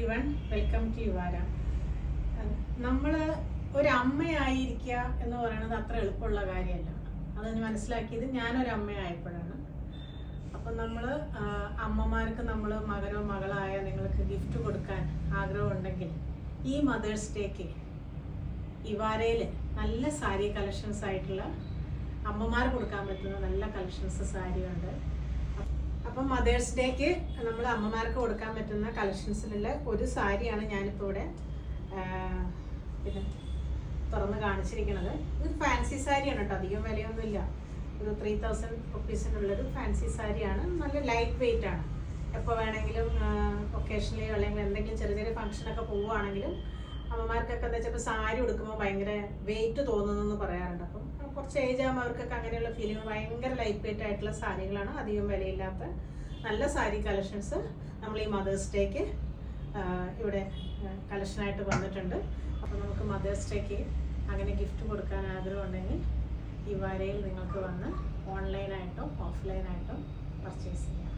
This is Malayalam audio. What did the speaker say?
Everyone, welcome to യുവാര. നമ്മൾ ഒരു അമ്മയായിരിക്കുക എന്ന് പറയുന്നത് അത്ര എളുപ്പമുള്ള കാര്യമല്ല. അതെന്ന് മനസ്സിലാക്കിയത് ഞാനൊരു അമ്മയായപ്പോഴാണ്. അപ്പം നമ്മൾ അമ്മമാർക്ക് നമ്മൾ മകനോ മകളായ നിങ്ങൾക്ക് ഗിഫ്റ്റ് കൊടുക്കാൻ ആഗ്രഹമുണ്ടെങ്കിൽ ഈ മദേഴ്സ് ഡേക്ക് ഇവാരയിൽ നല്ല സാരി കളക്ഷൻസ് ആയിട്ടുള്ള അമ്മമാർ കൊടുക്കാൻ പറ്റുന്ന നല്ല കളക്ഷൻസ് സാരിയുണ്ട്. അപ്പം മദേഴ്സ് ഡേക്ക് നമ്മൾ അമ്മമാർക്ക് കൊടുക്കാൻ പറ്റുന്ന കളക്ഷൻസിലുള്ള ഒരു സാരിയാണ് ഞാനിപ്പോൾ ഇവിടെ പിന്നെ തുറന്ന് കാണിച്ചിരിക്കുന്നത്. ഇത് ഫാൻസി സാരിയാണ് കേട്ടോ, അധികം വിലയൊന്നുമില്ല. ഒരു 3000 റുപ്പീസിനുള്ളൊരു ഫാൻസി സാരിയാണ്. നല്ല ലൈറ്റ് വെയിറ്റ് ആണ്. എപ്പോൾ വേണമെങ്കിലും ഒക്കേഷനിൽ അല്ലെങ്കിൽ എന്തെങ്കിലും ചെറിയ ചെറിയ ഫംഗ്ഷനൊക്കെ പോവുകയാണെങ്കിലും അമ്മമാർക്കൊക്കെ എന്താ വെച്ചാൽ സാരി ഉടുക്കുമ്പോൾ ഭയങ്കര വെയിറ്റ് തോന്നുന്നു പറയാറുണ്ട്. അപ്പം കുറച്ച് ഏജ് ആകുമ്പോൾ അവർക്കൊക്കെ അങ്ങനെയുള്ള ഫീലിംഗ്. ഭയങ്കര ലൈറ്റ് വെയിറ്റ് ആയിട്ടുള്ള സാരികളാണ്, അധികം വിലയില്ലാത്ത നല്ല സാരി കളക്ഷൻസ് നമ്മൾ ഈ മദേഴ്സ് ഡേക്ക് ഇവിടെ കളക്ഷനായിട്ട് വന്നിട്ടുണ്ട്. അപ്പോൾ നമുക്ക് മദേഴ്സ് ഡേക്ക് അങ്ങനെ ഗിഫ്റ്റ് കൊടുക്കാൻ ആഗ്രഹമുണ്ടെങ്കിൽ ഈ വരയിൽ നിങ്ങൾക്ക് വന്ന് ഓൺലൈനായിട്ടോ ഓഫ്ലൈനായിട്ടോ പർച്ചേസ് ചെയ്യാം.